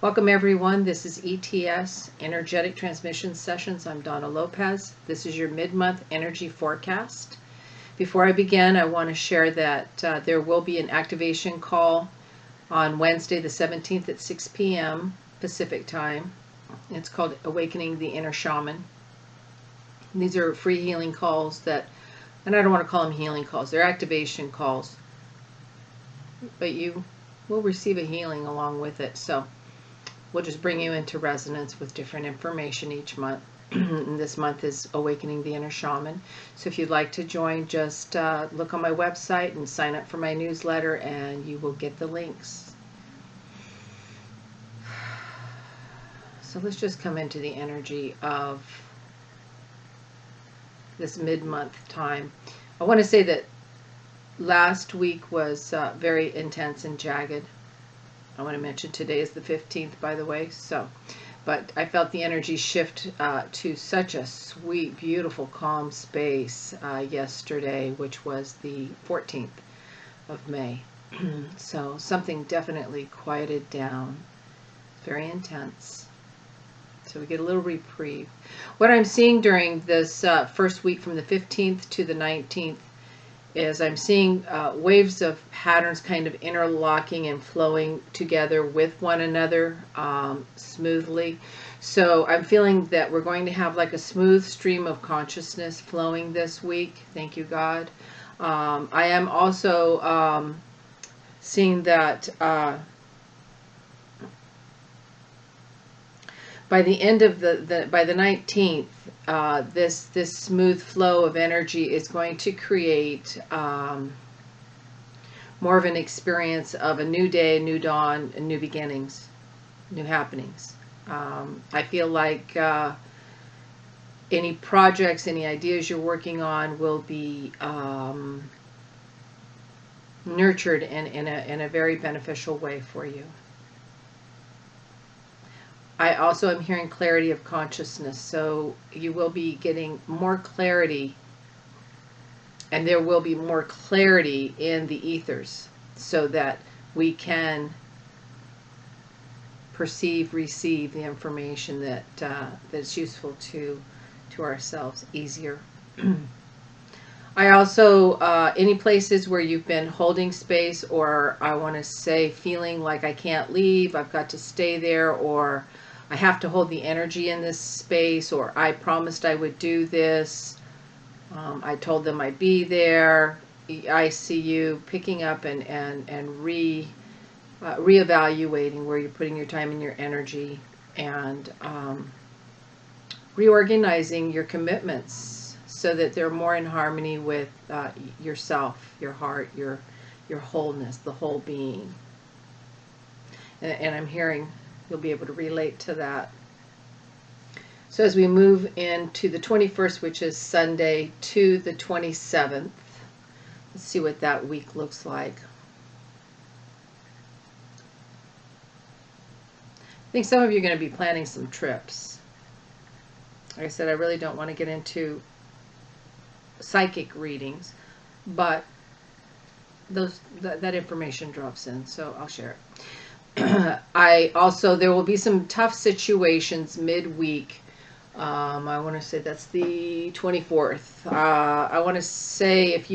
Welcome everyone. This is ETS, Energetic Transmission Sessions. I'm Donna Lopez. This is your mid-month energy forecast. Before I begin, I want to share that there will be an activation call on Wednesday the 17th at 6 p.m. Pacific time. It's called Awakening the Inner Shaman. These are free healing calls that, and I don't want to call them healing calls, they're activation calls. But you will receive a healing along with it. So we'll just bring you into resonance with different information each month. And this month is Awakening the Inner Shaman. So if you'd like to join, just look on my website and sign up for my newsletter and you will get the links. So let's just come into the energy of this mid-month time. I want to say that last week was very intense and jagged. I want to mention today is the 15th, by the way. But I felt the energy shift to such a sweet, beautiful, calm space yesterday, which was the 14th of May. So something definitely quieted down. Very intense. So we get a little reprieve. What I'm seeing during this first week from the 15th to the 19th is I'm seeing waves of patterns kind of interlocking and flowing together with one another smoothly. So I'm feeling that we're going to have like a smooth stream of consciousness flowing this week. Thank you, God. I am also seeing that by the end of by the 19th, this smooth flow of energy is going to create more of an experience of a new day, new dawn, and new beginnings, new happenings. I feel like any projects, any ideas you're working on will be nurtured in a very beneficial way for you. I also am hearing clarity of consciousness, so you will be getting more clarity, and there will be more clarity in the ethers so that we can perceive, receive the information that's useful to ourselves easier. I also, any places where you've been holding space, or I want to say feeling like I can't leave, I've got to stay there, or I have to hold the energy in this space, or I promised I would do this, I told them I'd be there. I see you picking up and reevaluating where you're putting your time and your energy, and reorganizing your commitments so that they're more in harmony with yourself, your heart, your wholeness, the whole being. And I'm hearing you'll be able to relate to that. So as we move into the 21st, which is Sunday, to the 27th, let's see what that week looks like. I think some of you are going to be planning some trips. Like I said, I really don't want to get into psychic readings, but that information drops in, so I'll share it. There will be some tough situations midweek. I want to say that's the 24th. I want to say if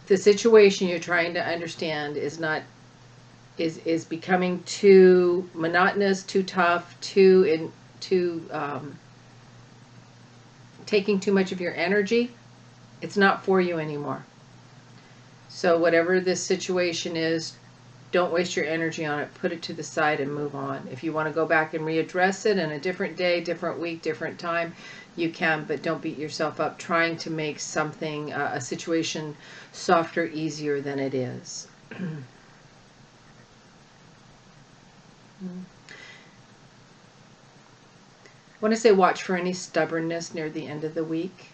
the situation you're trying to understand is becoming too monotonous, too tough, too taking too much of your energy, it's not for you anymore. So whatever this situation is, don't waste your energy on it. Put it to the side and move on. If you want to go back and readdress it in a different day, different week, different time, you can, but don't beat yourself up trying to make something, a situation, softer, easier than it is. I want to say watch for any stubbornness near the end of the week.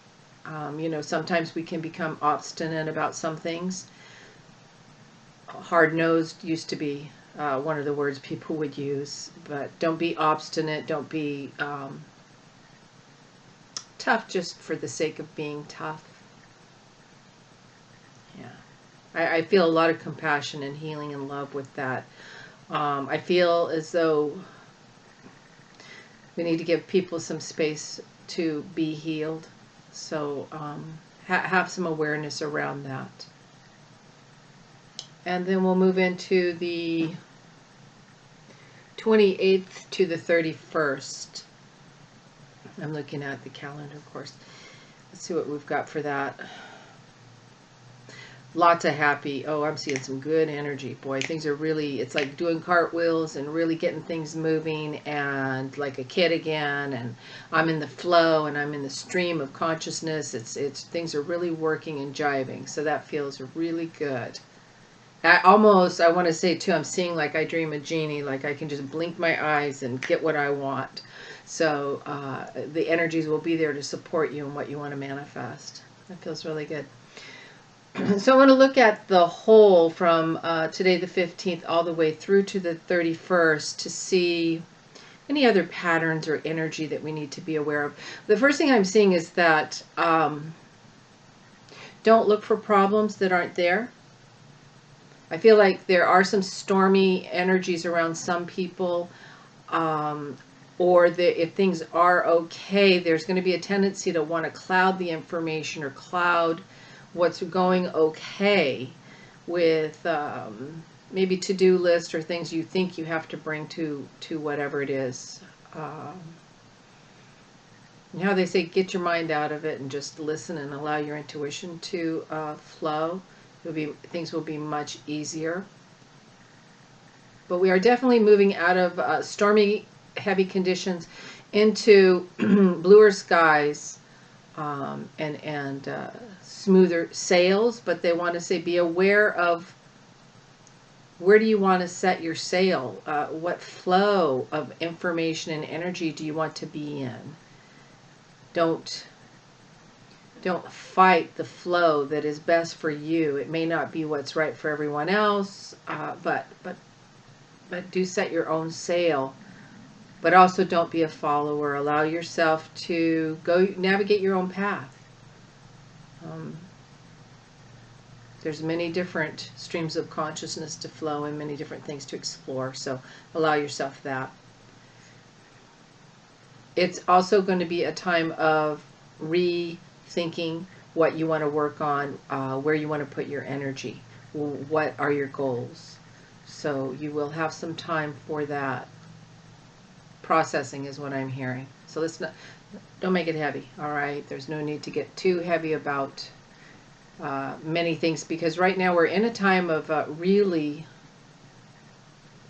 Sometimes we can become obstinate about some things. Hard-nosed used to be one of the words people would use, but don't be obstinate. Don't be tough just for the sake of being tough. Yeah. I feel a lot of compassion and healing and love with that. I feel as though we need to give people some space to be healed. So have some awareness around that. And then we'll move into the 28th to the 31st. I'm looking at the calendar, of course. Let's see what we've got for that. Lots of happy. Oh, I'm seeing some good energy. Boy, things are really, it's like doing cartwheels and really getting things moving and like a kid again. And I'm in the flow and I'm in the stream of consciousness. It's things are really working and jiving. So that feels really good. I want to say too, I'm seeing like I dream a genie, like I can just blink my eyes and get what I want. So the energies will be there to support you in what you want to manifest. That feels really good. So I want to look at the whole from today the 15th all the way through to the 31st to see any other patterns or energy that we need to be aware of. The first thing I'm seeing is that don't look for problems that aren't there. I feel like there are some stormy energies around some people, or if things are okay, there's going to be a tendency to want to cloud the information or cloud what's going okay with maybe to-do list or things you think you have to bring to whatever it is. You know how they say get your mind out of it and just listen and allow your intuition to flow. Things will be much easier. But we are definitely moving out of stormy, heavy conditions into bluer skies and smoother sails. But they want to say be aware of where do you want to set your sail? What flow of information and energy do you want to be in? Don't fight the flow that is best for you. It may not be what's right for everyone else, but do set your own sail. But also don't be a follower. Allow yourself to go navigate your own path. There's many different streams of consciousness to flow and many different things to explore. So allow yourself that. It's also going to be a time of rethinking what you want to work on, where you want to put your energy, what are your goals. So you will have some time for that. Processing is what I'm hearing. So don't make it heavy, all right? There's no need to get too heavy about many things, because right now we're in a time of really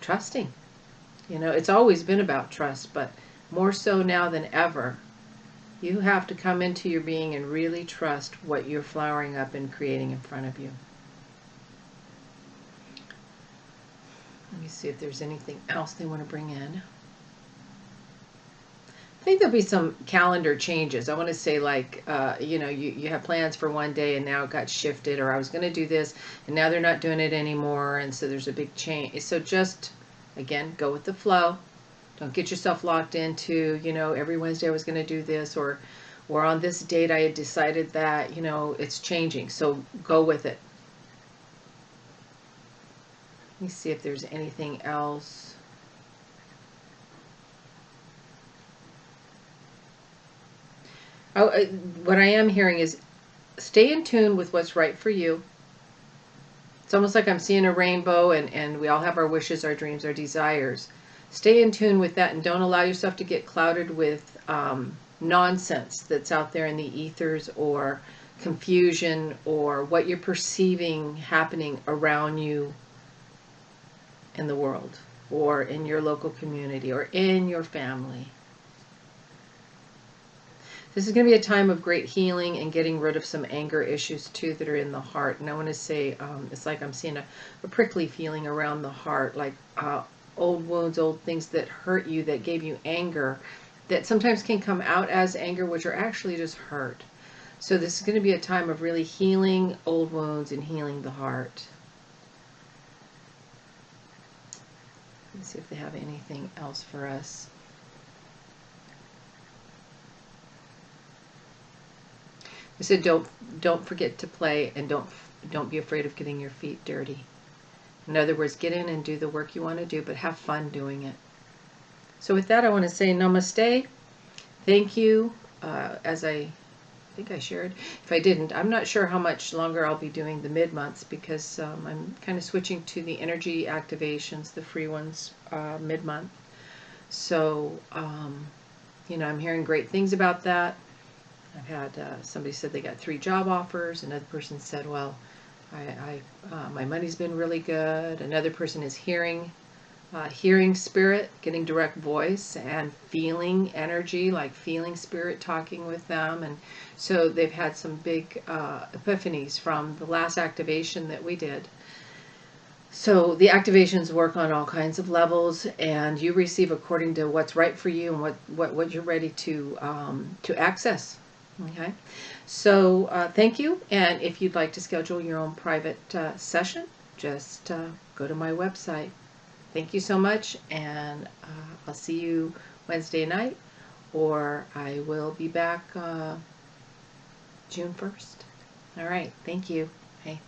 trusting. You know, it's always been about trust, but more so now than ever. You have to come into your being and really trust what you're flowering up and creating in front of you. Let me see if there's anything else they want to bring in. I think there'll be some calendar changes. I want to say like, you know, you have plans for one day and now it got shifted, or I was going to do this and now they're not doing it anymore. And so there's a big change. So just, again, go with the flow. Don't get yourself locked into, you know, every Wednesday I was going to do this, or on this date I had decided that, you know, it's changing. So go with it. Let me see if there's anything else. What I am hearing is stay in tune with what's right for you. It's almost like I'm seeing a rainbow, and we all have our wishes, our dreams, our desires. Stay in tune with that and don't allow yourself to get clouded with nonsense that's out there in the ethers, or confusion, or what you're perceiving happening around you in the world, or in your local community, or in your family. This is going to be a time of great healing and getting rid of some anger issues too that are in the heart. And I want to say it's like I'm seeing a prickly feeling around the heart, like old wounds, old things that hurt you, that gave you anger, that sometimes can come out as anger, which are actually just hurt. So this is going to be a time of really healing old wounds and healing the heart. Let me see if they have anything else for us. I said don't forget to play, and don't don't be afraid of getting your feet dirty. In other words, get in and do the work you want to do, but have fun doing it. So with that, I want to say namaste. Thank you. As I think I shared. If I didn't, I'm not sure how much longer I'll be doing the mid-months, because I'm kind of switching to the energy activations, the free ones, mid-month. So, I'm hearing great things about that. I've had somebody said they got 3 job offers. Another person said, well, my money's been really good. Another person is hearing spirit, getting direct voice, and feeling energy, like feeling spirit talking with them. And so they've had some big epiphanies from the last activation that we did. So the activations work on all kinds of levels, and you receive according to what's right for you and what you're ready to access. Okay, so thank you. And if you'd like to schedule your own private session, just go to my website. Thank you so much, and I'll see you Wednesday night, or I will be back June 1st. All right, thank you. Hey.